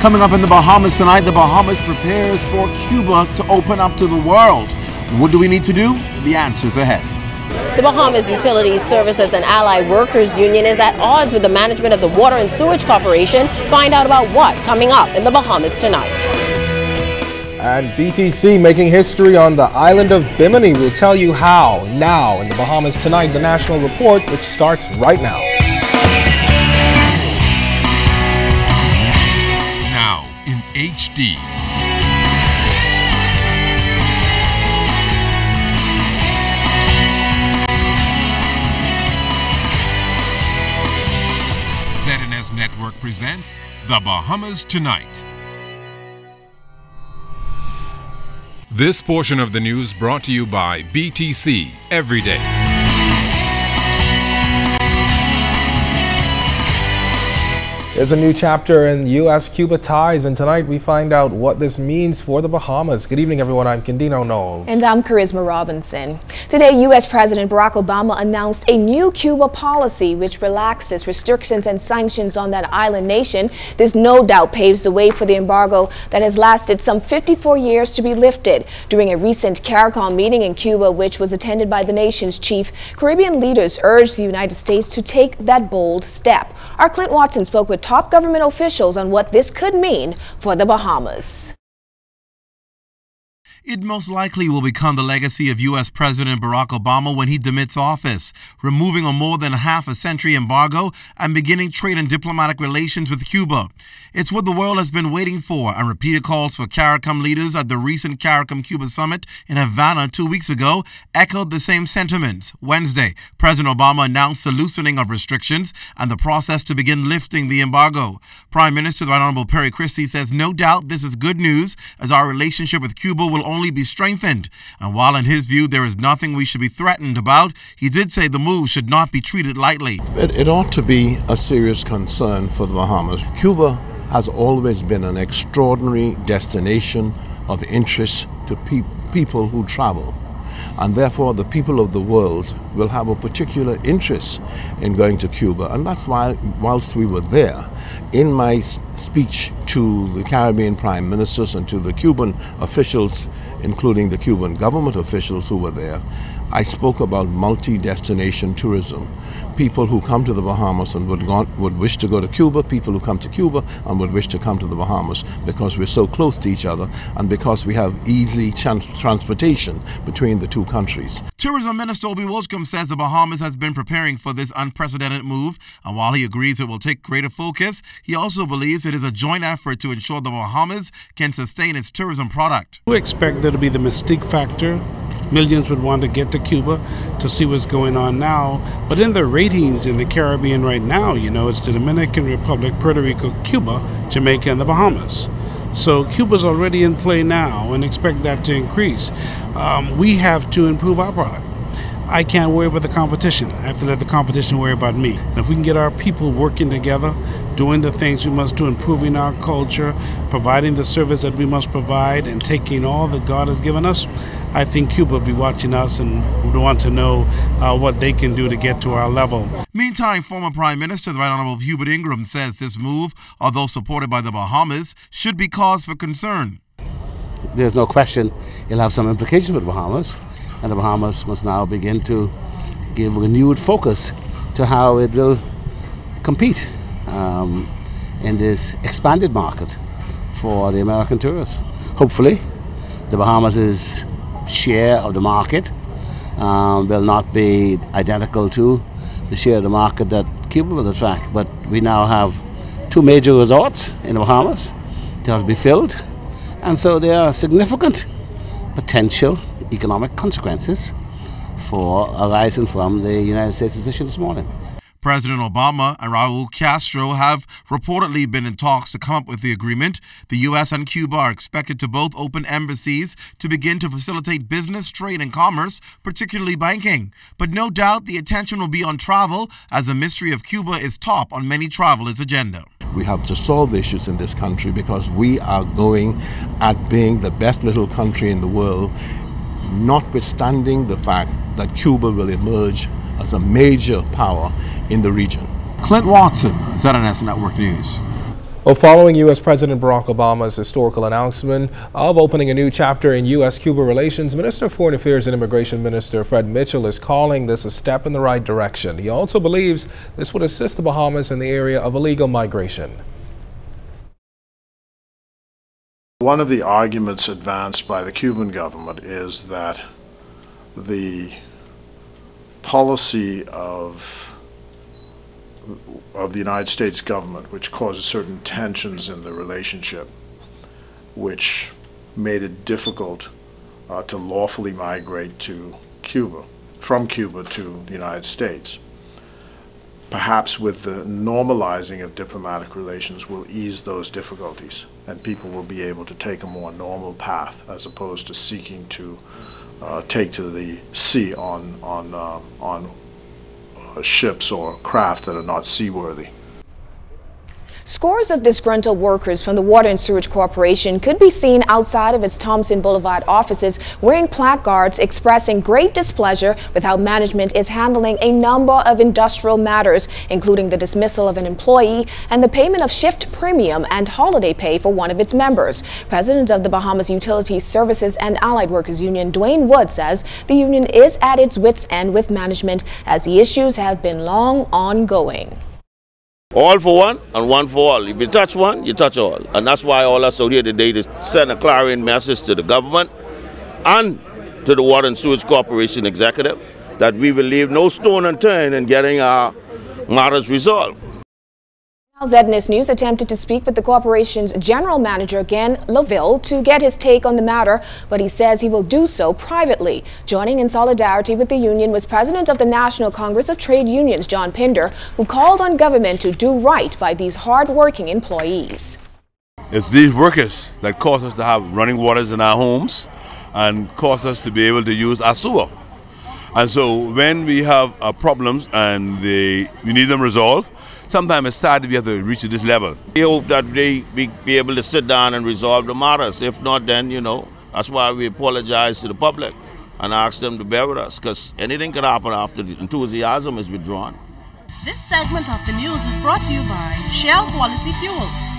Coming up in the Bahamas tonight, the Bahamas prepares for Cuba to open up to the world. What do we need to do? The answer's ahead. The Bahamas Utilities Services and Allied Workers Union is at odds with the management of the Water and Sewage Corporation. Find out about what coming up in the Bahamas tonight. And BTC making history on the island of Bimini. We'll tell you how now in the Bahamas tonight, the national report, which starts right now. Now in HD. ZNS Network presents The Bahamas Tonight. This portion of the news brought to you by BTC Every Day. There's a new chapter in U.S.-Cuba ties, and tonight we find out what this means for the Bahamas. Good evening, everyone. I'm Candino Knowles. And I'm Charisma Robinson. Today, U.S. President Barack Obama announced a new Cuba policy which relaxes restrictions and sanctions on that island nation. This no doubt paves the way for the embargo that has lasted some 54 years to be lifted. During a recent CARICOM meeting in Cuba, which was attended by the nation's chief, Caribbean leaders urged the United States to take that bold step. Our Clint Watson spoke with top government officials on what this could mean for the Bahamas. It most likely will become the legacy of U.S. President Barack Obama when he demits office, removing a more than half-a-century embargo and beginning trade and diplomatic relations with Cuba. It's what the world has been waiting for, and repeated calls for CARICOM leaders at the recent CARICOM-Cuba summit in Havana 2 weeks ago echoed the same sentiments. Wednesday, President Obama announced the loosening of restrictions and the process to begin lifting the embargo. Prime Minister the Right Honorable Perry Christie says no doubt this is good news, as our relationship with Cuba will only be strengthened. And while in his view there is nothing we should be threatened about, he did say the move should not be treated lightly. It ought to be a serious concern for the Bahamas. Cuba has always been an extraordinary destination of interest to people who travel. And therefore the people of the world will have a particular interest in going to Cuba. And that's why, whilst we were there, in my speech to the Caribbean prime ministers and to the Cuban officials, including the Cuban government officials who were there, I spoke about multi-destination tourism. People who come to the Bahamas and would wish to go to Cuba, people who come to Cuba and would wish to come to the Bahamas, because we're so close to each other and because we have easy transportation between the two countries. Tourism Minister Obi Wilcombe says the Bahamas has been preparing for this unprecedented move, and while he agrees it will take greater focus, he also believes it is a joint effort to ensure the Bahamas can sustain its tourism product. We expect there to be the mystique factor. Millions would want to get to Cuba to see what's going on now. But in the ratings in the Caribbean right now, you know, it's the Dominican Republic, Puerto Rico, Cuba, Jamaica, and the Bahamas. So Cuba's already in play now and expect that to increase. We have to improve our product. I can't worry about the competition. I have to let the competition worry about me. And if we can get our people working together, doing the things we must do, improving our culture, providing the service that we must provide, and taking all that God has given us, I think Cuba will be watching us and would want to know what they can do to get to our level. Meantime, former Prime Minister the Right Honorable Hubert Ingram says this move, although supported by the Bahamas, should be cause for concern. There's no question it'll have some implications for the Bahamas, and the Bahamas must now begin to give renewed focus to how it will compete in this expanded market for the American tourists. Hopefully, the Bahamas' share of the market will not be identical to the share of the market that Cuba will attract. But we now have two major resorts in the Bahamas that have to be filled, and so there are significant potential economic consequences for arising from the United States decision this morning. President Obama and Raul Castro have reportedly been in talks to come up with the agreement. The U.S. and Cuba are expected to both open embassies to begin to facilitate business, trade, and commerce, particularly banking. But no doubt the attention will be on travel, as the mystery of Cuba is top on many travelers' agenda. We have to solve the issues in this country because we are going at being the best little country in the world, notwithstanding the fact that Cuba will emerge as a major power in the region. Clint Watson, ZNS Network News. Well, following U.S. President Barack Obama's historical announcement of opening a new chapter in U.S.-Cuba relations, Minister of Foreign Affairs and Immigration Minister Fred Mitchell is calling this a step in the right direction. He also believes this would assist the Bahamas in the area of illegal migration. One of the arguments advanced by the Cuban government is that the policy of the United States government, which causes certain tensions in the relationship, which made it difficult to lawfully migrate to Cuba, from Cuba to the United States. Perhaps with the normalizing of diplomatic relations will ease those difficulties, and people will be able to take a more normal path as opposed to seeking to take to the sea on ships or craft that are not seaworthy. Scores of disgruntled workers from the Water and Sewage Corporation could be seen outside of its Thompson Boulevard offices wearing placards expressing great displeasure with how management is handling a number of industrial matters, including the dismissal of an employee and the payment of shift premium and holiday pay for one of its members. President of the Bahamas Utilities Services and Allied Workers Union, Dwayne Wood, says the union is at its wits' end with management as the issues have been long ongoing. All for one and one for all. If you touch one, you touch all. And that's why all us out here today to send a clarion message to the government and to the Water and Sewage Corporation executive that we will leave no stone unturned in getting our matters resolved. ZNS News attempted to speak with the corporation's general manager, Gan Laville, to get his take on the matter, but he says he will do so privately. Joining in solidarity with the union was President of the National Congress of Trade Unions, John Pinder, who called on government to do right by these hard-working employees. It's these workers that cause us to have running waters in our homes and cause us to be able to use our sewer. And so when we have problems and we need them resolved, sometimes it's sad that we have to reach to this level. We hope that we be able to sit down and resolve the matters. If not, then, that's why we apologize to the public and ask them to bear with us, because anything can happen after the enthusiasm is withdrawn. This segment of the news is brought to you by Shell Quality Fuels.